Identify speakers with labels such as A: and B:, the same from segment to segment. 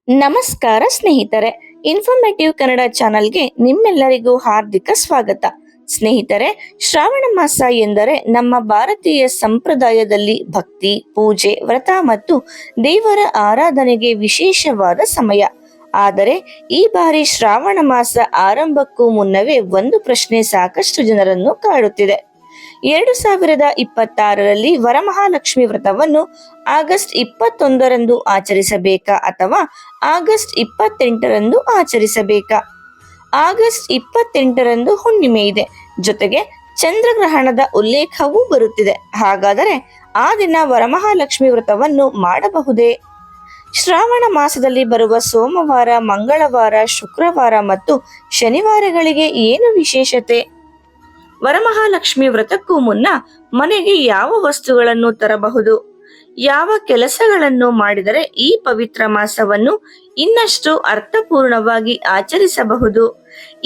A: ನಮಸ್ಕಾರ ಸ್ನೇಹಿತರೆ, ಇನ್ಫಾರ್ಮೇಟಿವ್ ಕನ್ನಡ ಚಾನಲ್ಗೆ ನಿಮ್ಮೆಲ್ಲರಿಗೂ ಹಾರ್ದಿಕ ಸ್ವಾಗತ. ಸ್ನೇಹಿತರೆ, ಶ್ರಾವಣ ಮಾಸ ಎಂದರೆ ನಮ್ಮ ಭಾರತೀಯ ಸಂಪ್ರದಾಯದಲ್ಲಿ ಭಕ್ತಿ, ಪೂಜೆ, ವ್ರತ ಮತ್ತು ದೇವರ ಆರಾಧನೆಗೆ ವಿಶೇಷವಾದ ಸಮಯ. ಆದರೆ ಈ ಬಾರಿ ಶ್ರಾವಣ ಮಾಸ ಆರಂಭಕ್ಕೂ ಮುನ್ನವೇ ಒಂದು ಪ್ರಶ್ನೆ ಸಾಕಷ್ಟು ಜನರನ್ನು ಕಾಡುತ್ತಿದೆ. 2026ರಲ್ಲಿ ವರಮಹಾಲಕ್ಷ್ಮಿ ವ್ರತವನ್ನು ಆಗಸ್ಟ್ 21ರಂದು ಆಚರಿಸಬೇಕಾ ಅಥವಾ ಆಗಸ್ಟ್ 28ರಂದು ಆಚರಿಸಬೇಕಾ? ಆಗಸ್ಟ್ 28ರಂದು ಹುಣ್ಣಿಮೆ ಇದೆ, ಜೊತೆಗೆ ಚಂದ್ರಗ್ರಹಣದ ಉಲ್ಲೇಖವೂ ಬರುತ್ತಿದೆ. ಹಾಗಾದರೆ ಆ ದಿನ ವರಮಹಾಲಕ್ಷ್ಮಿ ವ್ರತವನ್ನು ಮಾಡಬಹುದೇ? ಶ್ರಾವಣ ಮಾಸದಲ್ಲಿ ಬರುವ ಸೋಮವಾರ, ಮಂಗಳವಾರ, ಶುಕ್ರವಾರ ಮತ್ತು ಶನಿವಾರಗಳಿಗೆ ಏನು ವಿಶೇಷತೆ? ವರಮಹಾಲಕ್ಷ್ಮಿ ವ್ರತಕ್ಕೂ ಮುನ್ನ ಮನೆಗೆ ಯಾವ ವಸ್ತುಗಳನ್ನು ತರಬಹುದು? ಯಾವ ಕೆಲಸಗಳನ್ನು ಮಾಡಿದರೆ ಈ ಪವಿತ್ರ ಮಾಸವನ್ನು ಇನ್ನಷ್ಟು ಅರ್ಥಪೂರ್ಣವಾಗಿ ಆಚರಿಸಬಹುದು?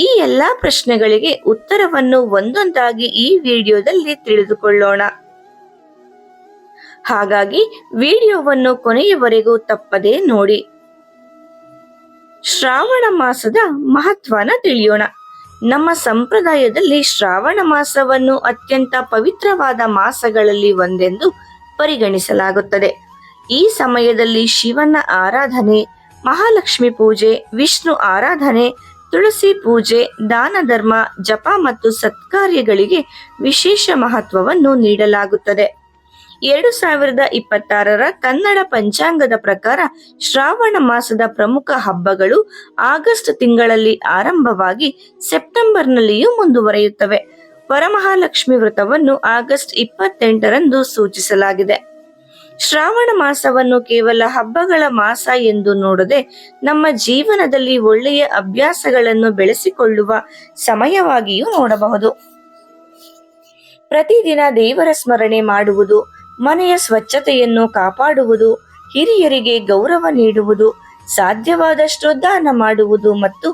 A: ಈ ಎಲ್ಲಾ ಪ್ರಶ್ನೆಗಳಿಗೆ ಉತ್ತರವನ್ನು ಒಂದೊಂದಾಗಿ ಈ ವಿಡಿಯೋದಲ್ಲಿ ತಿಳಿದುಕೊಳ್ಳೋಣ. ಹಾಗಾಗಿ ವಿಡಿಯೋವನ್ನು ಕೊನೆಯವರೆಗೂ ತಪ್ಪದೇ ನೋಡಿ. ಶ್ರಾವಣ ಮಾಸದ ಮಹತ್ವನ ತಿಳಿಯೋಣ. ನಮ್ಮ ಸಂಪ್ರದಾಯದಲ್ಲಿ ಶ್ರಾವಣ ಮಾಸವನ್ನು ಅತ್ಯಂತ ಪವಿತ್ರವಾದ ಮಾಸಗಳಲ್ಲಿ ಒಂದೆಂದು ಪರಿಗಣಿಸಲಾಗುತ್ತದೆ. ಈ ಸಮಯದಲ್ಲಿ ಶಿವನ ಆರಾಧನೆ, ಮಹಾಲಕ್ಷ್ಮಿ ಪೂಜೆ, ವಿಷ್ಣು ಆರಾಧನೆ, ತುಳಸಿ ಪೂಜೆ, ದಾನ ಧರ್ಮ, ಜಪ ಮತ್ತು ಸತ್ಕಾರ್ಯಗಳಿಗೆ ವಿಶೇಷ ಮಹತ್ವವನ್ನು ನೀಡಲಾಗುತ್ತದೆ. 2026ರ ಕನ್ನಡ ಪಂಚಾಂಗದ ಪ್ರಕಾರ ಶ್ರಾವಣ ಮಾಸದ ಪ್ರಮುಖ ಹಬ್ಬಗಳು ಆಗಸ್ಟ್ ತಿಂಗಳಲ್ಲಿ ಆರಂಭವಾಗಿ ಸೆಪ್ಟೆಂಬರ್ನಲ್ಲಿಯೂ ಮುಂದುವರಿಯುತ್ತವೆ. ವರಮಹಾಲಕ್ಷ್ಮಿ ವ್ರತವನ್ನು ಆಗಸ್ಟ್ 28ರಂದು ಸೂಚಿಸಲಾಗಿದೆ. ಶ್ರಾವಣ ಮಾಸವನ್ನು ಕೇವಲ ಹಬ್ಬಗಳ ಮಾಸ ಎಂದು ನೋಡದೆ ನಮ್ಮ ಜೀವನದಲ್ಲಿ ಒಳ್ಳೆಯ ಅಭ್ಯಾಸಗಳನ್ನು ಬೆಳೆಸಿಕೊಳ್ಳುವ ಸಮಯವಾಗಿಯೂ ನೋಡಬಹುದು. ಪ್ರತಿದಿನ ದೇವರ ಸ್ಮರಣೆ ಮಾಡುವುದು, ಮನೆಯ ಸ್ವಚ್ಛತೆಯನ್ನು ಕಾಪಾಡುವುದು, ಹಿರಿಯರಿಗೆ ಗೌರವ ನೀಡುವುದು, ಸಾಧ್ಯವಾದಷ್ಟು ದಾನ ಮಾಡುವುದು ಮತ್ತು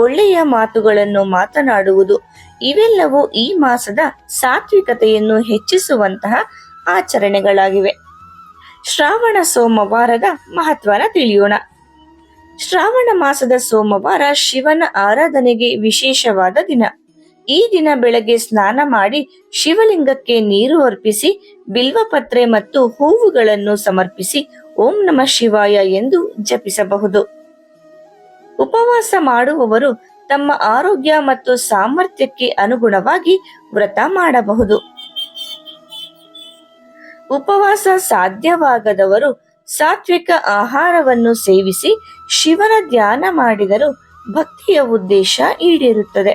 A: ಒಳ್ಳೆಯ ಮಾತುಗಳನ್ನು ಮಾತನಾಡುವುದು ಇವೆಲ್ಲವೂ ಈ ಮಾಸದ ಸಾತ್ವಿಕತೆಯನ್ನು ಹೆಚ್ಚಿಸುವಂತಹ ಆಚರಣೆಗಳಾಗಿವೆ. ಶ್ರಾವಣ ಸೋಮವಾರದ ಮಹತ್ವನ ತಿಳಿಯೋಣ. ಶ್ರಾವಣ ಮಾಸದ ಸೋಮವಾರ ಶಿವನ ಆರಾಧನೆಗೆ ವಿಶೇಷವಾದ ದಿನ. ಈ ದಿನ ಬೆಳಗ್ಗೆ ಸ್ನಾನ ಮಾಡಿ ಶಿವಲಿಂಗಕ್ಕೆ ನೀರು ಅರ್ಪಿಸಿ ಬಿಲ್ವಪತ್ರೆ ಮತ್ತು ಹೂವುಗಳನ್ನು ಸಮರ್ಪಿಸಿ ಓಂ ನಮಃ ಶಿವಾಯ ಎಂದು ಜಪಿಸಬಹುದು. ಉಪವಾಸ ಮಾಡುವವರು ತಮ್ಮ ಆರೋಗ್ಯ ಮತ್ತು ಸಾಮರ್ಥ್ಯಕ್ಕೆ ಅನುಗುಣವಾಗಿ ವ್ರತ ಮಾಡಬಹುದು. ಉಪವಾಸ ಸಾಧ್ಯವಾಗದವರು ಸಾತ್ವಿಕ ಆಹಾರವನ್ನು ಸೇವಿಸಿ ಶಿವನ ಧ್ಯಾನ ಮಾಡಿದರೂ ಭಕ್ತಿಯ ಉದ್ದೇಶ ಈಡೇರುತ್ತದೆ.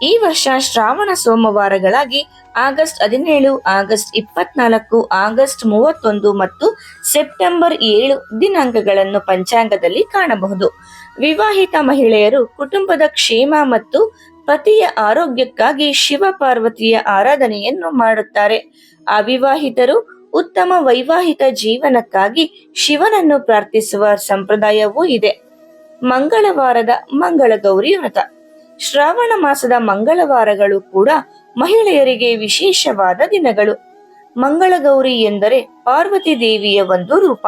A: ಈ ವರ್ಷ ಶ್ರಾವಣ ಸೋಮವಾರಗಳಾಗಿ ಆಗಸ್ಟ್ 17, ಆಗಸ್ಟ್ 24, ಆಗಸ್ಟ್ 31 ಮತ್ತು ಸೆಪ್ಟೆಂಬರ್ 7 ದಿನಾಂಕಗಳನ್ನು ಪಂಚಾಂಗದಲ್ಲಿ ಕಾಣಬಹುದು. ವಿವಾಹಿತ ಮಹಿಳೆಯರು ಕುಟುಂಬದ ಕ್ಷೇಮ ಮತ್ತು ಪತಿಯ ಆರೋಗ್ಯಕ್ಕಾಗಿ ಶಿವ ಪಾರ್ವತಿಯ ಆರಾಧನೆಯನ್ನು ಮಾಡುತ್ತಾರೆ. ಅವಿವಾಹಿತರು ಉತ್ತಮ ವೈವಾಹಿಕ ಜೀವನಕ್ಕಾಗಿ ಶಿವನನ್ನು ಪ್ರಾರ್ಥಿಸುವ ಸಂಪ್ರದಾಯವೂ ಇದೆ. ಮಂಗಳವಾರದ ಮಂಗಳಗೌರಿ ವ್ರತ. ಶ್ರಾವಣ ಮಾಸದ ಮಂಗಳವಾರಗಳು ಕೂಡ ಮಹಿಳೆಯರಿಗೆ ವಿಶೇಷವಾದ ದಿನಗಳು. ಮಂಗಳಗೌರಿ ಎಂದರೆ ಪಾರ್ವತಿ ದೇವಿಯ ಒಂದು ರೂಪ.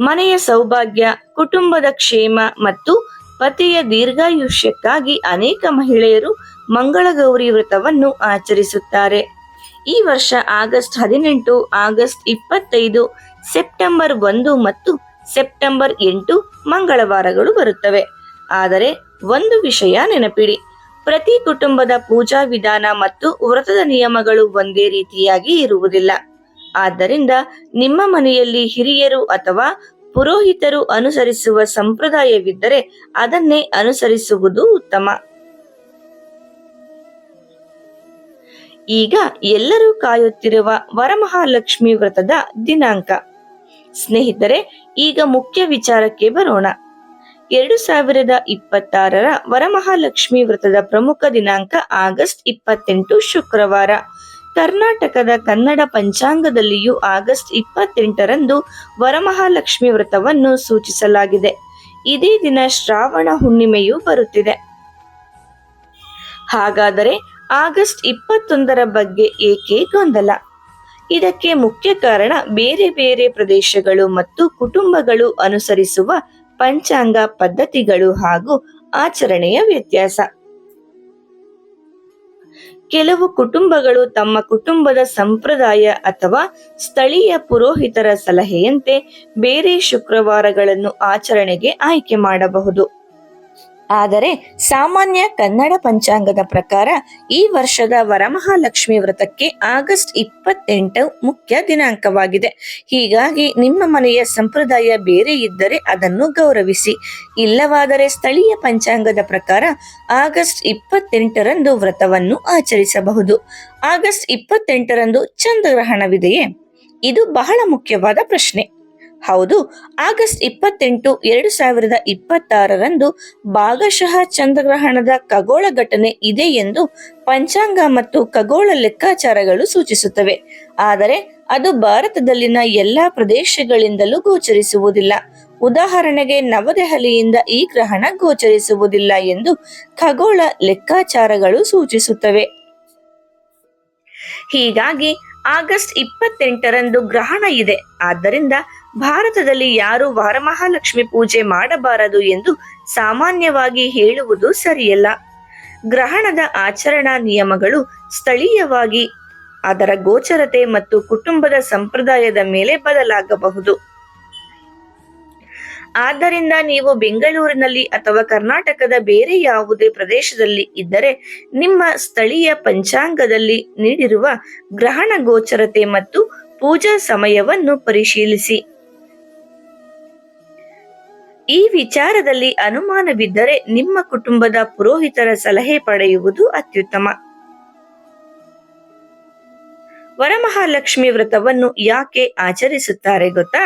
A: ಮನೆಯ ಸೌಭಾಗ್ಯ, ಕುಟುಂಬದ ಕ್ಷೇಮ ಮತ್ತು ಪತಿಯ ದೀರ್ಘಾಯುಷ್ಯಕ್ಕಾಗಿ ಅನೇಕ ಮಹಿಳೆಯರು ಮಂಗಳಗೌರಿ ವ್ರತವನ್ನು ಆಚರಿಸುತ್ತಾರೆ. ಈ ವರ್ಷ ಆಗಸ್ಟ್ 18, ಆಗಸ್ಟ್ 25, ಸೆಪ್ಟೆಂಬರ್ 1 ಮತ್ತು ಸೆಪ್ಟೆಂಬರ್ 8 ಮಂಗಳವಾರಗಳು ಬರುತ್ತವೆ. ಆದರೆ ಒಂದು ವಿಷಯ ನೆನಪಿಡಿ, ಪ್ರತಿ ಕುಟುಂಬದ ಪೂಜಾ ವಿಧಾನ ಮತ್ತು ವ್ರತದ ನಿಯಮಗಳು ಒಂದೇ ರೀತಿಯಾಗಿ ಇರುವುದಿಲ್ಲ. ಆದ್ದರಿಂದ ನಿಮ್ಮ ಮನೆಯಲ್ಲಿ ಹಿರಿಯರು ಅಥವಾ ಪುರೋಹಿತರು ಅನುಸರಿಸುವ ಸಂಪ್ರದಾಯವಿದ್ದರೆ ಅದನ್ನೇ ಅನುಸರಿಸುವುದು ಉತ್ತಮ. ಈಗ ಎಲ್ಲರೂ ಕಾಯುತ್ತಿರುವ ವರಮಹಾಲಕ್ಷ್ಮಿ ವ್ರತದ ದಿನಾಂಕ. ಸ್ನೇಹಿತರೆ, ಈಗ ಮುಖ್ಯ ವಿಚಾರಕ್ಕೆ ಬರೋಣ. 2026ರ ವರಮಹಾಲಕ್ಷ್ಮಿ ವ್ರತದ ಪ್ರಮುಖ ದಿನಾಂಕ ಆಗಸ್ಟ್ 28 ಶುಕ್ರವಾರ. ಕರ್ನಾಟಕದ ಕನ್ನಡ ಪಂಚಾಂಗದಲ್ಲಿಯೂ ಆಗಸ್ಟ್ 28ರಂದು ವರಮಹಾಲಕ್ಷ್ಮಿ ವ್ರತವನ್ನು ಸೂಚಿಸಲಾಗಿದೆ. ಇದೇ ದಿನ ಶ್ರಾವಣ ಹುಣ್ಣಿಮೆಯೂ ಬರುತ್ತಿದೆ. ಹಾಗಾದರೆ ಆಗಸ್ಟ್ 21ರ ಬಗ್ಗೆ ಏಕೆ ಗೊಂದಲ? ಇದಕ್ಕೆ ಮುಖ್ಯ ಕಾರಣ ಬೇರೆ ಬೇರೆ ಪ್ರದೇಶಗಳು ಮತ್ತು ಕುಟುಂಬಗಳು ಅನುಸರಿಸುವ ಪಂಚಾಂಗ ಪದ್ಧತಿಗಳು ಹಾಗೂ ಆಚರಣೆಯ ವ್ಯತ್ಯಾಸ. ಕೆಲವು ಕುಟುಂಬಗಳು ತಮ್ಮ ಕುಟುಂಬದ ಸಂಪ್ರದಾಯ ಅಥವಾ ಸ್ಥಳೀಯ ಪುರೋಹಿತರ ಸಲಹೆಯಂತೆ ಬೇರೆ ಶುಕ್ರವಾರಗಳನ್ನು ಆಚರಣೆಗೆ ಆಯ್ಕೆ ಮಾಡಬಹುದು. ಆದರೆ ಸಾಮಾನ್ಯ ಕನ್ನಡ ಪಂಚಾಂಗದ ಪ್ರಕಾರ ಈ ವರ್ಷದ ವರಮಹಾಲಕ್ಷ್ಮಿ ವ್ರತಕ್ಕೆ ಆಗಸ್ಟ್ 28 ಮುಖ್ಯ ದಿನಾಂಕವಾಗಿದೆ. ಹೀಗಾಗಿ ನಿಮ್ಮ ಮನೆಯ ಸಂಪ್ರದಾಯ ಬೇರೆ ಇದ್ದರೆ ಅದನ್ನು ಗೌರವಿಸಿ. ಇಲ್ಲವಾದರೆ ಸ್ಥಳೀಯ ಪಂಚಾಂಗದ ಪ್ರಕಾರ ಆಗಸ್ಟ್ 28ರಂದು ವ್ರತವನ್ನು ಆಚರಿಸಬಹುದು. ಆಗಸ್ಟ್ 28ರಂದು ಚಂದ್ರಗ್ರಹಣವಿದೆಯೇ? ಇದು ಬಹಳ ಮುಖ್ಯವಾದ ಪ್ರಶ್ನೆ. ಹೌದು, ಆಗಸ್ಟ್ 28, 2026ರಂದು ಭಾಗಶಃ ಚಂದ್ರಗ್ರಹಣದ ಖಗೋಳ ಘಟನೆ ಇದೆ ಎಂದು ಪಂಚಾಂಗ ಮತ್ತು ಖಗೋಳ ಲೆಕ್ಕಾಚಾರಗಳು ಸೂಚಿಸುತ್ತವೆ. ಆದರೆ ಅದು ಭಾರತದಲ್ಲಿನ ಎಲ್ಲಾ ಪ್ರದೇಶಗಳಿಂದಲೂ ಗೋಚರಿಸುವುದಿಲ್ಲ. ಉದಾಹರಣೆಗೆ, ನವದೆಹಲಿಯಿಂದ ಈ ಗ್ರಹಣ ಗೋಚರಿಸುವುದಿಲ್ಲ ಎಂದು ಖಗೋಳ ಲೆಕ್ಕಾಚಾರಗಳು ಸೂಚಿಸುತ್ತವೆ. ಹೀಗಾಗಿ ಆಗಸ್ಟ್ 28ರಂದು ಗ್ರಹಣ ಇದೆ. ಆದ್ದರಿಂದ ಭಾರತದಲ್ಲಿ ಯಾರು ವರಮಹಾಲಕ್ಷ್ಮಿ ಪೂಜೆ ಮಾಡಬಾರದು ಎಂದು ಸಾಮಾನ್ಯವಾಗಿ ಹೇಳುವುದು ಸರಿಯಲ್ಲ. ಗ್ರಹಣದ ಆಚರಣಾ ನಿಯಮಗಳು ಸ್ಥಳೀಯವಾಗಿ ಅದರ ಗೋಚರತೆ ಮತ್ತು ಕುಟುಂಬದ ಸಂಪ್ರದಾಯದ ಮೇಲೆ ಬದಲಾಗಬಹುದು. ಆದ್ದರಿಂದ ನೀವು ಬೆಂಗಳೂರಿನಲ್ಲಿ ಅಥವಾ ಕರ್ನಾಟಕದ ಬೇರೆ ಯಾವುದೇ ಪ್ರದೇಶದಲ್ಲಿ ಇದ್ದರೆ ನಿಮ್ಮ ಸ್ಥಳೀಯ ಪಂಚಾಂಗದಲ್ಲಿ ನೀಡಿರುವ ಗ್ರಹಣ ಗೋಚರತೆ ಮತ್ತು ಪೂಜಾ ಸಮಯವನ್ನು ಪರಿಶೀಲಿಸಿ. ಈ ವಿಚಾರದಲ್ಲಿ ಅನುಮಾನವಿದ್ದರೆ ನಿಮ್ಮ ಕುಟುಂಬದ ಪುರೋಹಿತರ ಸಲಹೆ ಪಡೆಯುವುದು ಅತ್ಯುತ್ತಮ. ವರಮಹಾಲಕ್ಷ್ಮಿ ವ್ರತವನ್ನು ಯಾಕೆ ಆಚರಿಸುತ್ತಾರೆ ಗೊತ್ತಾ?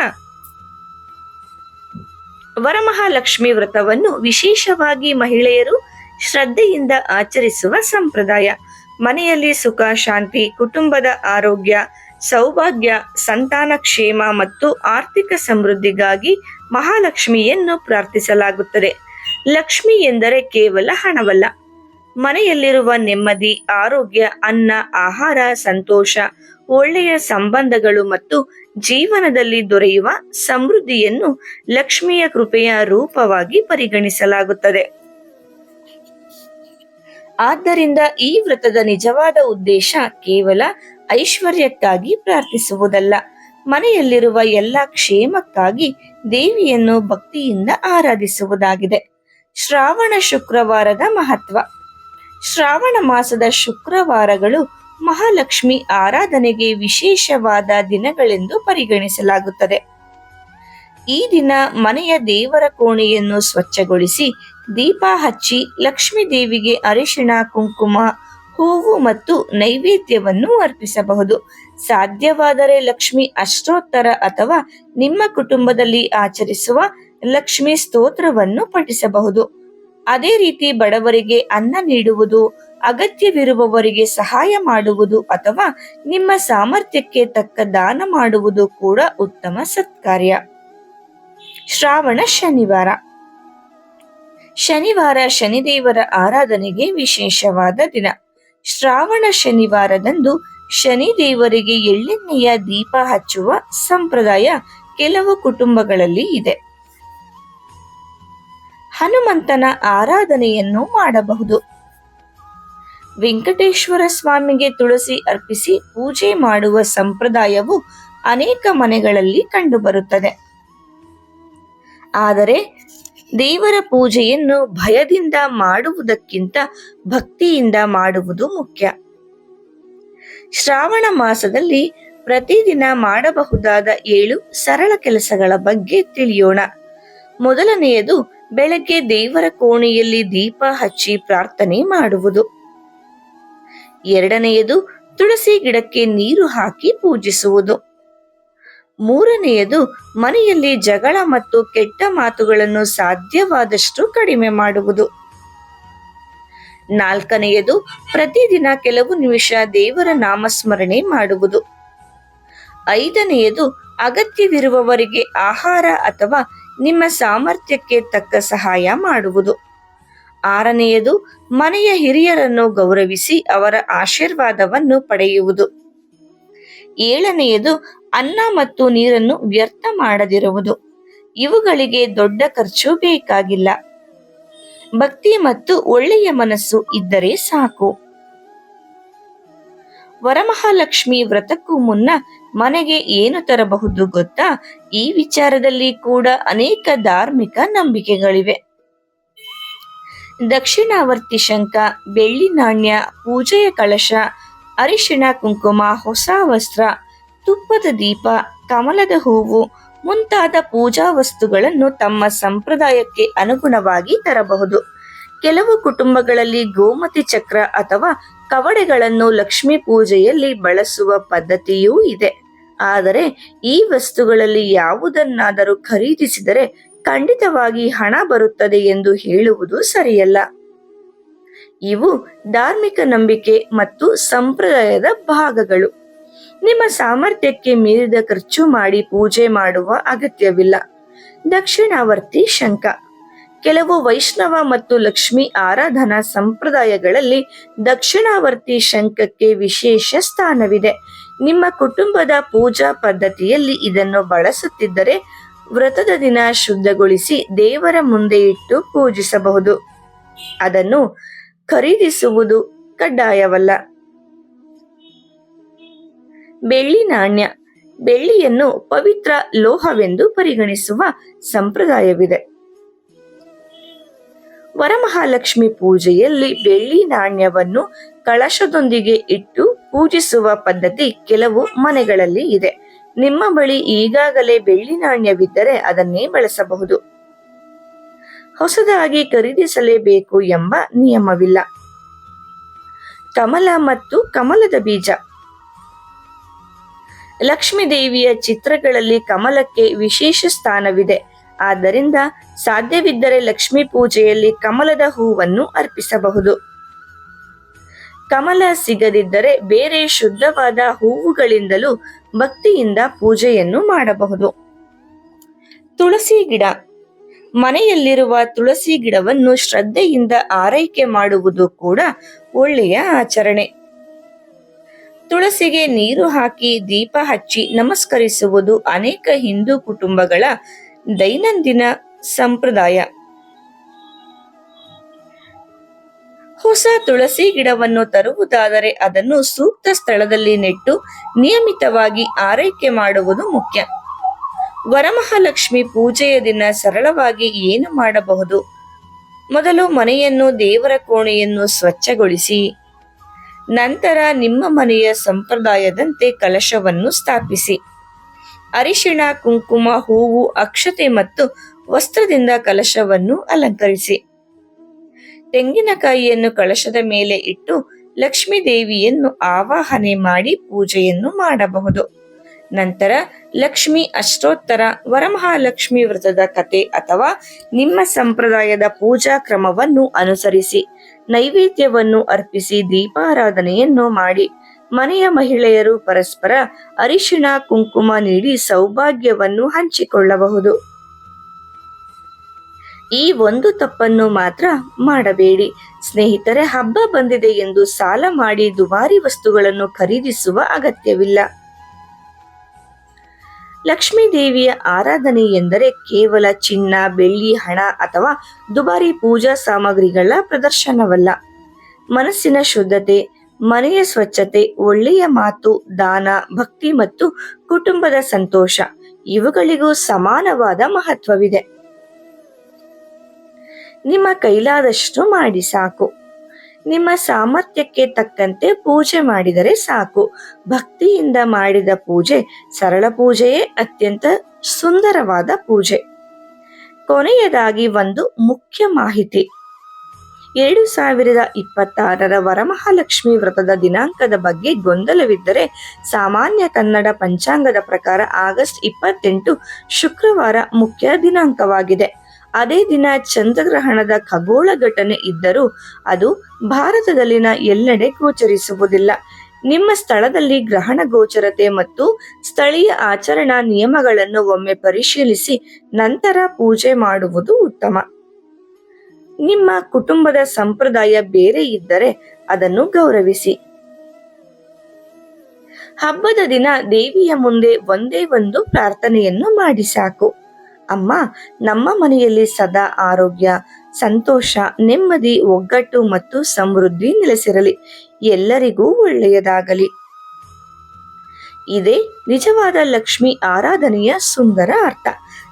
A: ವರಮಹಾಲಕ್ಷ್ಮಿ ವ್ರತವನ್ನು ವಿಶೇಷವಾಗಿ ಮಹಿಳೆಯರು ಶ್ರದ್ಧೆಯಿಂದ ಆಚರಿಸುವ ಸಂಪ್ರದಾಯ. ಮನೆಯಲ್ಲಿ ಸುಖ ಶಾಂತಿ, ಕುಟುಂಬದ ಆರೋಗ್ಯ, ಸೌಭಾಗ್ಯ, ಸಂತಾನ ಕ್ಷೇಮ ಮತ್ತು ಆರ್ಥಿಕ ಸಮೃದ್ಧಿಗಾಗಿ ಮಹಾಲಕ್ಷ್ಮಿಯನ್ನು ಪ್ರಾರ್ಥಿಸಲಾಗುತ್ತದೆ. ಲಕ್ಷ್ಮಿ ಎಂದರೆ ಕೇವಲ ಹಣವಲ್ಲ, ಮನೆಯಲ್ಲಿರುವ ನೆಮ್ಮದಿ, ಆರೋಗ್ಯ, ಅನ್ನ, ಆಹಾರ, ಸಂತೋಷ, ಒಳ್ಳೆಯ ಸಂಬಂಧಗಳು ಮತ್ತು ಜೀವನದಲ್ಲಿ ದೊರೆಯುವ ಸಮೃದ್ಧಿಯನ್ನು ಲಕ್ಷ್ಮಿಯ ಕೃಪೆಯ ರೂಪವಾಗಿ ಪರಿಗಣಿಸಲಾಗುತ್ತದೆ. ಆದ್ದರಿಂದ ಈ ವ್ರತದ ನಿಜವಾದ ಉದ್ದೇಶ ಕೇವಲ ಐಶ್ವರ್ಯಕ್ಕಾಗಿ ಪ್ರಾರ್ಥಿಸುವುದಲ್ಲ, ಮನೆಯಲ್ಲಿರುವ ಎಲ್ಲ ಕ್ಷೇಮಕ್ಕಾಗಿ ದೇವಿಯನ್ನು ಭಕ್ತಿಯಿಂದ ಆರಾಧಿಸುವುದಾಗಿದೆ. ಶ್ರಾವಣ ಶುಕ್ರವಾರದ ಮಹತ್ವ. ಶ್ರಾವಣ ಮಾಸದ ಶುಕ್ರವಾರಗಳು ಮಹಾಲಕ್ಷ್ಮಿ ಆರಾಧನೆಗೆ ವಿಶೇಷವಾದ ದಿನಗಳೆಂದು ಪರಿಗಣಿಸಲಾಗುತ್ತದೆ. ಈ ದಿನ ಮನೆಯ ದೇವರ ಕೋಣೆಯನ್ನು ಸ್ವಚ್ಛಗೊಳಿಸಿ ದೀಪ ಹಚ್ಚಿ ಲಕ್ಷ್ಮೀ ದೇವಿಗೆ ಅರಿಶಿಣ, ಕುಂಕುಮ, ಹೂವು ಮತ್ತು ನೈವೇದ್ಯವನ್ನು ಅರ್ಪಿಸಬಹುದು. ಸಾಧ್ಯವಾದರೆ ಲಕ್ಷ್ಮಿ ಅಷ್ಟೋತ್ತರ ಅಥವಾ ನಿಮ್ಮ ಕುಟುಂಬದಲ್ಲಿ ಆಚರಿಸುವ ಲಕ್ಷ್ಮಿ ಸ್ತೋತ್ರವನ್ನು ಪಠಿಸಬಹುದು. ಅದೇ ರೀತಿ ಬಡವರಿಗೆ ಅನ್ನ ನೀಡುವುದು, ಅಗತ್ಯವಿರುವವರಿಗೆ ಸಹಾಯ ಮಾಡುವುದು ಅಥವಾ ನಿಮ್ಮ ಸಾಮರ್ಥ್ಯಕ್ಕೆ ತಕ್ಕ ದಾನ ಮಾಡುವುದು ಕೂಡ ಉತ್ತಮ ಸತ್ಕಾರ್ಯ. ಶ್ರಾವಣ ಶನಿವಾರ. ಶನಿವಾರ ಶನಿದೇವರ ಆರಾಧನೆಗೆ ವಿಶೇಷವಾದ ದಿನ. ಶ್ರಾವಣ ಶನಿವಾರದಂದು ಶನಿದೇವರಿಗೆ ಎಳ್ಳೆಣ್ಣೆಯ ದೀಪ ಹಚ್ಚುವ ಸಂಪ್ರದಾಯ ಕೆಲವು ಕುಟುಂಬಗಳಲ್ಲಿ ಇದೆ. ಹನುಮಂತನ ಆರಾಧನೆಯನ್ನು ಮಾಡಬಹುದು. ವೆಂಕಟೇಶ್ವರ ಸ್ವಾಮಿಗೆ ತುಳಸಿ ಅರ್ಪಿಸಿ ಪೂಜೆ ಮಾಡುವ ಸಂಪ್ರದಾಯವು ಅನೇಕ ಮನೆಗಳಲ್ಲಿ ಕಂಡುಬರುತ್ತದೆ. ಆದರೆ ದೇವರ ಪೂಜೆಯನ್ನು ಭಯದಿಂದ ಮಾಡುವುದಕ್ಕಿಂತ ಭಕ್ತಿಯಿಂದ ಮಾಡುವುದು ಮುಖ್ಯ. ಶ್ರಾವಣ ಮಾಸದಲ್ಲಿ ಪ್ರತಿದಿನ ಮಾಡಬಹುದಾದ 7 ಸರಳ ಕೆಲಸಗಳ ಬಗ್ಗೆ ತಿಳಿಯೋಣ. ಮೊದಲನೆಯದು, ಬೆಳಗ್ಗೆ ದೇವರ ಕೋಣೆಯಲ್ಲಿ ದೀಪ ಹಚ್ಚಿ ಪ್ರಾರ್ಥನೆ ಮಾಡುವುದು. ಎರಡನೆಯದು, ತುಳಸಿ ಗಿಡಕ್ಕೆ ನೀರು ಹಾಕಿ ಪೂಜಿಸುವುದು. ಮೂರನೆಯದು, ಮನೆಯಲ್ಲಿ ಜಗಳ ಮತ್ತು ಕೆಟ್ಟ ಮಾತುಗಳನ್ನು ಸಾಧ್ಯವಾದಷ್ಟು ಕಡಿಮೆ ಮಾಡುವುದು. ನಾಲ್ಕನೆಯದು, ಪ್ರತಿದಿನ ಕೆಲವು ನಿಮಿಷ ದೇವರ ನಾಮಸ್ಮರಣೆ ಮಾಡುವುದು. ಐದನೆಯದು, ಅಗತ್ಯವಿರುವವರಿಗೆ ಆಹಾರ ಅಥವಾ ನಿಮ್ಮ ಸಾಮರ್ಥ್ಯಕ್ಕೆ ತಕ್ಕ ಸಹಾಯ ಮಾಡುವುದು. ಆರನೆಯದು, ಮನೆಯ ಹಿರಿಯರನ್ನು ಗೌರವಿಸಿ ಅವರ ಆಶೀರ್ವಾದವನ್ನು ಪಡೆಯುವುದು. ಏಳನೆಯದು ಅನ್ನ ಮತ್ತು ನೀರನ್ನು ವ್ಯರ್ಥ ಮಾಡದಿರುವುದು. ಇವುಗಳಿಗೆ ದೊಡ್ಡ ಖರ್ಚು ಬೇಕಾಗಿಲ್ಲ. ಭಕ್ತಿ ಮತ್ತು ಒಳ್ಳೆಯ ಮನಸ್ಸು ಇದ್ದರೆ ಸಾಕು. ವರಮಹಾಲಕ್ಷ್ಮಿ ವ್ರತಕ್ಕೂ ಮುನ್ನ ಮನೆಗೆ ಏನು ತರಬಹುದು ಗೊತ್ತಾ? ಈ ವಿಚಾರದಲ್ಲಿ ಕೂಡ ಅನೇಕ ಧಾರ್ಮಿಕ ನಂಬಿಕೆಗಳಿವೆ. ದಕ್ಷಿಣಾವರ್ತಿ ಶಂಖ, ಬೆಳ್ಳಿ ನಾಣ್ಯ, ಪೂಜೆಯ ಕಳಶ, ಅರಿಶಿಣ ಕುಂಕುಮ, ಹೊಸ ವಸ್ತ್ರ, ತುಪ್ಪದ ದೀಪ, ಕಮಲದ ಹೂವು ಮುಂತಾದ ಪೂಜಾ ವಸ್ತುಗಳನ್ನು ತಮ್ಮ ಸಂಪ್ರದಾಯಕ್ಕೆ ಅನುಗುಣವಾಗಿ ತರಬಹುದು. ಕೆಲವು ಕುಟುಂಬಗಳಲ್ಲಿ ಗೋಮತಿ ಚಕ್ರ ಅಥವಾ ಕವಡೆಗಳನ್ನು ಲಕ್ಷ್ಮೀ ಪೂಜೆಯಲ್ಲಿ ಬಳಸುವ ಪದ್ಧತಿಯೂ ಇದೆ. ಆದರೆ ಈ ವಸ್ತುಗಳಲ್ಲಿ ಯಾವುದನ್ನಾದರೂ ಖರೀದಿಸಿದರೆ ಖಂಡಿತವಾಗಿ ಹಣ ಬರುತ್ತದೆ ಎಂದು ಹೇಳುವುದು ಸರಿಯಲ್ಲ. ಇವು ಧಾರ್ಮಿಕ ನಂಬಿಕೆ ಮತ್ತು ಸಂಪ್ರದಾಯದ ಭಾಗಗಳು. ನಿಮ್ಮ ಸಾಮರ್ಥ್ಯಕ್ಕೆ ಮೀರಿದ ಖರ್ಚು ಮಾಡಿ ಪೂಜೆ ಮಾಡುವ ಅಗತ್ಯವಿಲ್ಲ. ದಕ್ಷಿಣಾವರ್ತಿ ಶಂಖ. ಕೆಲವು ವೈಷ್ಣವ ಮತ್ತು ಲಕ್ಷ್ಮಿ ಆರಾಧನಾ ಸಂಪ್ರದಾಯಗಳಲ್ಲಿ ದಕ್ಷಿಣಾವರ್ತಿ ಶಂಖಕ್ಕೆ ವಿಶೇಷ ಸ್ಥಾನವಿದೆ. ನಿಮ್ಮ ಕುಟುಂಬದ ಪೂಜಾ ಪದ್ಧತಿಯಲ್ಲಿ ಇದನ್ನು ಬಳಸುತ್ತಿದ್ದರೆ ವ್ರತದ ದಿನ ಶುದ್ಧಗೊಳಿಸಿ ದೇವರ ಮುಂದೆ ಇಟ್ಟು ಪೂಜಿಸಬಹುದು. ಅದನ್ನು ಖರೀದಿಸುವುದು ಕಡ್ಡಾಯವಲ್ಲ. ಬೆಳ್ಳಿ ನಾಣ್ಯ. ಬೆಳ್ಳಿಯನ್ನು ಪವಿತ್ರ ಲೋಹವೆಂದು ಪರಿಗಣಿಸುವ ಸಂಪ್ರದಾಯವಿದೆ. ವರಮಹಾಲಕ್ಷ್ಮಿ ಪೂಜೆಯಲ್ಲಿ ಬೆಳ್ಳಿ ನಾಣ್ಯವನ್ನು ಕಳಶದೊಂದಿಗೆ ಇಟ್ಟು ಪೂಜಿಸುವ ಪದ್ಧತಿ ಕೆಲವು ಮನೆಗಳಲ್ಲಿ ಇದೆ. ನಿಮ್ಮ ಬಳಿ ಈಗಾಗಲೇ ಬೆಳ್ಳಿ ನಾಣ್ಯವಿದ್ದರೆ ಅದನ್ನೇ ಬಳಸಬಹುದು. ಹೊಸದಾಗಿ ಖರೀದಿಸಲೇಬೇಕು ಎಂಬ ನಿಯಮವಿಲ್ಲ. ಕಮಲ ಮತ್ತು ಕಮಲದ ಬೀಜ. ಲಕ್ಷ್ಮೀ ದೇವಿಯ ಚಿತ್ರಗಳಲ್ಲಿ ಕಮಲಕ್ಕೆ ವಿಶೇಷ ಸ್ಥಾನವಿದೆ. ಆದ್ದರಿಂದ ಸಾಧ್ಯವಿದ್ದರೆ ಲಕ್ಷ್ಮೀ ಪೂಜೆಯಲ್ಲಿ ಕಮಲದ ಹೂವನ್ನು ಅರ್ಪಿಸಬಹುದು. ಕಮಲ ಸಿಗದಿದ್ದರೆ ಬೇರೆ ಶುದ್ಧವಾದ ಹೂವುಗಳಿಂದಲೂ ಭಕ್ತಿಯಿಂದ ಪೂಜೆಯನ್ನು ಮಾಡಬಹುದು. ತುಳಸಿ ಗಿಡ. ಮನೆಯಲ್ಲಿರುವ ತುಳಸಿ ಗಿಡವನ್ನು ಶ್ರದ್ಧೆಯಿಂದ ಆರೈಕೆ ಮಾಡುವುದು ಕೂಡ ಒಳ್ಳೆಯ ಆಚರಣೆ. ತುಳಸಿಗೆ ನೀರು ಹಾಕಿ ದೀಪ ಹಚ್ಚಿ ನಮಸ್ಕರಿಸುವುದು ಅನೇಕ ಹಿಂದೂ ಕುಟುಂಬಗಳ ದೈನಂದಿನ ಸಂಪ್ರದಾಯ. ಹೊಸ ತುಳಸಿ ಗಿಡವನ್ನು ತರುವುದಾದರೆ ಅದನ್ನು ಸೂಕ್ತ ಸ್ಥಳದಲ್ಲಿ ನೆಟ್ಟು ನಿಯಮಿತವಾಗಿ ಆರೈಕೆ ಮಾಡುವುದು ಮುಖ್ಯ. ವರಮಹಾಲಕ್ಷ್ಮಿ ಪೂಜೆಯ ದಿನ ಸರಳವಾಗಿ ಏನು ಮಾಡಬಹುದು? ಮೊದಲು ಮನೆಯನ್ನು, ದೇವರ ಕೋಣೆಯನ್ನು ಸ್ವಚ್ಛಗೊಳಿಸಿ. ನಂತರ ನಿಮ್ಮ ಮನೆಯ ಸಂಪ್ರದಾಯದಂತೆ ಕಲಶವನ್ನು ಸ್ಥಾಪಿಸಿ. ಅರಿಶಿಣ, ಕುಂಕುಮ, ಹೂವು, ಅಕ್ಷತೆ ಮತ್ತು ವಸ್ತ್ರದಿಂದ ಕಲಶವನ್ನು ಅಲಂಕರಿಸಿ. ತೆಂಗಿನಕಾಯಿಯನ್ನು ಕಳಶದ ಮೇಲೆ ಇಟ್ಟು ಲಕ್ಷ್ಮೀ ದೇವಿಯನ್ನು ಆವಾಹನೆ ಮಾಡಿ ಪೂಜೆಯನ್ನು ಮಾಡಬಹುದು. ನಂತರ ಲಕ್ಷ್ಮಿ ಅಷ್ಟೋತ್ತರ, ವರಮಹಾಲಕ್ಷ್ಮಿ ವ್ರತದ ಕಥೆ ಅಥವಾ ನಿಮ್ಮ ಸಂಪ್ರದಾಯದ ಪೂಜಾ ಕ್ರಮವನ್ನು ಅನುಸರಿಸಿ ನೈವೇದ್ಯವನ್ನು ಅರ್ಪಿಸಿ ದೀಪಾರಾಧನೆಯನ್ನು ಮಾಡಿ. ಮನೆಯ ಮಹಿಳೆಯರು ಪರಸ್ಪರ ಅರಿಶಿಣ ಕುಂಕುಮ ನೀಡಿ ಸೌಭಾಗ್ಯವನ್ನು ಹಂಚಿಕೊಳ್ಳಬಹುದು. ಈ ಒಂದು ತಪ್ಪನ್ನು ಮಾತ್ರ ಮಾಡಬೇಡಿ. ಸ್ನೇಹಿತರೆ, ಹಬ್ಬ ಬಂದಿದೆ ಎಂದು ಸಾಲ ಮಾಡಿ ದುಬಾರಿ ವಸ್ತುಗಳನ್ನು ಖರೀದಿಸುವ ಅಗತ್ಯವಿಲ್ಲ. ಲಕ್ಷ್ಮೀ ದೇವಿಯ ಆರಾಧನೆ ಎಂದರೆ ಕೇವಲ ಚಿನ್ನ, ಬೆಳ್ಳಿ, ಹಣ ಅಥವಾ ದುಬಾರಿ ಪೂಜಾ ಸಾಮಗ್ರಿಗಳ ಪ್ರದರ್ಶನವಲ್ಲ. ಮನಸ್ಸಿನ ಶುದ್ಧತೆ, ಮನೆಯ ಸ್ವಚ್ಛತೆ, ಒಳ್ಳೆಯ ಮಾತು, ದಾನ, ಭಕ್ತಿ ಮತ್ತು ಕುಟುಂಬದ ಸಂತೋಷ ಇವುಗಳಿಗೂ ಸಮಾನವಾದ ಮಹತ್ವವಿದೆ. ನಿಮ್ಮ ಕೈಲಾದಷ್ಟು ಮಾಡಿ ಸಾಕು. ನಿಮ್ಮ ಸಾಮರ್ಥ್ಯಕ್ಕೆ ತಕ್ಕಂತೆ ಪೂಜೆ ಮಾಡಿದರೆ ಸಾಕು. ಭಕ್ತಿಯಿಂದ ಮಾಡಿದ ಪೂಜೆ ಸರಳ ಪೂಜೆಯೇ ಅತ್ಯಂತ ಸುಂದರವಾದ ಪೂಜೆ. ಕೊನೆಯದಾಗಿ ಒಂದು ಮುಖ್ಯ ಮಾಹಿತಿ. 2026 ವರಮಹಾಲಕ್ಷ್ಮಿ ವ್ರತದ ದಿನಾಂಕದ ಬಗ್ಗೆ ಗೊಂದಲವಿದ್ದರೆ ಸಾಮಾನ್ಯ ಕನ್ನಡ ಪಂಚಾಂಗದ ಪ್ರಕಾರ ಆಗಸ್ಟ್ 28 ಶುಕ್ರವಾರ ಮುಖ್ಯ ದಿನಾಂಕವಾಗಿದೆ. ಅದೇ ದಿನ ಚಂದ್ರಗ್ರಹಣದ ಖಗೋಳ ಘಟನೆ ಇದ್ದರೂ ಅದು ಭಾರತದಲ್ಲಿನ ಎಲ್ಲೆಡೆ ಗೋಚರಿಸುವುದಿಲ್ಲ. ನಿಮ್ಮ ಸ್ಥಳದಲ್ಲಿ ಗ್ರಹಣ ಗೋಚರತೆ ಮತ್ತು ಸ್ಥಳೀಯ ಆಚರಣಾ ನಿಯಮಗಳನ್ನು ಒಮ್ಮೆ ಪರಿಶೀಲಿಸಿ ನಂತರ ಪೂಜೆ ಮಾಡುವುದು ಉತ್ತಮ. ನಿಮ್ಮ ಕುಟುಂಬದ ಸಂಪ್ರದಾಯ ಬೇರೆ ಇದ್ದರೆ ಅದನ್ನು ಗೌರವಿಸಿ. ಹಬ್ಬದ ದಿನ ದೇವಿಯ ಮುಂದೆ ಒಂದೇ ಒಂದು ಪ್ರಾರ್ಥನೆಯನ್ನು ಮಾಡಿ ಸಾಕು. ಅಮ್ಮ, ನಮ್ಮ ಮನೆಯಲ್ಲಿ ಸದಾ ಆರೋಗ್ಯ, ಸಂತೋಷ, ನೆಮ್ಮದಿ, ಒಗ್ಗಟ್ಟು ಮತ್ತು ಸಮೃದ್ಧಿ ನೆಲೆಸಿರಲಿ. ಎಲ್ಲರಿಗೂ ಒಳ್ಳೆಯದಾಗಲಿ. ಇದೇ ನಿಜವಾದ ಲಕ್ಷ್ಮಿ ಆರಾಧನೆಯ ಸುಂದರ ಅರ್ಥ.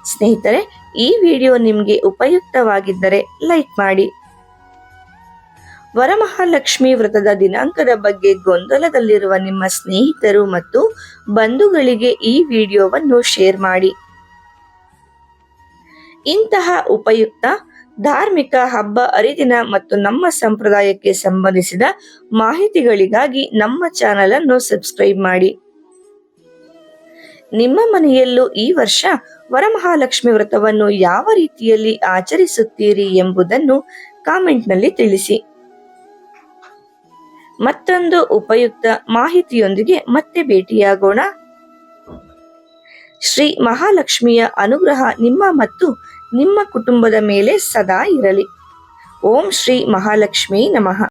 A: ಸ್ನೇಹಿತರೆ, ಈ ವಿಡಿಯೋ ನಿಮಗೆ ಉಪಯುಕ್ತವಾಗಿದ್ದರೆ ಲೈಕ್ ಮಾಡಿ. ವರಮಹಾಲಕ್ಷ್ಮಿ ವ್ರತದ ದಿನಾಂಕದ ಬಗ್ಗೆ ಗೊಂದಲದಲ್ಲಿರುವ ನಿಮ್ಮ ಸ್ನೇಹಿತರು ಮತ್ತು ಬಂಧುಗಳಿಗೆ ಈ ವಿಡಿಯೋವನ್ನು ಶೇರ್ ಮಾಡಿ. ಇಂತಹ ಉಪಯುಕ್ತ ಧಾರ್ಮಿಕ ಹಬ್ಬ ಹರಿದಿನ ಮತ್ತು ನಮ್ಮ ಸಂಪ್ರದಾಯಕ್ಕೆ ಸಂಬಂಧಿಸಿದ ಮಾಹಿತಿಗಳಿಗಾಗಿ ನಮ್ಮ ಚಾನೆಲ್ ಅನ್ನು ಸಬ್ಸ್ಕ್ರೈಬ್ ಮಾಡಿ. ನಿಮ್ಮ ಮನೆಯಲ್ಲೂ ಈ ವರ್ಷ ವರಮಹಾಲಕ್ಷ್ಮಿ ವ್ರತವನ್ನು ಯಾವ ರೀತಿಯಲ್ಲಿ ಆಚರಿಸುತ್ತೀರಿ ಎಂಬುದನ್ನು ಕಾಮೆಂಟ್ನಲ್ಲಿ ತಿಳಿಸಿ. ಮತ್ತೊಂದು ಉಪಯುಕ್ತ ಮಾಹಿತಿಯೊಂದಿಗೆ ಮತ್ತೆ ಭೇಟಿಯಾಗೋಣ. ಶ್ರೀ ಮಹಾಲಕ್ಷ್ಮಿಯ ಅನುಗ್ರಹ ನಿಮ್ಮ ಮತ್ತು ನಿಮ್ಮ ಕುಟುಂಬದ ಮೇಲೆ ಸದಾ ಇರಲಿ. ಓಂ ಶ್ರೀ ಮಹಾಲಕ್ಷ್ಮೀ ನಮಃ.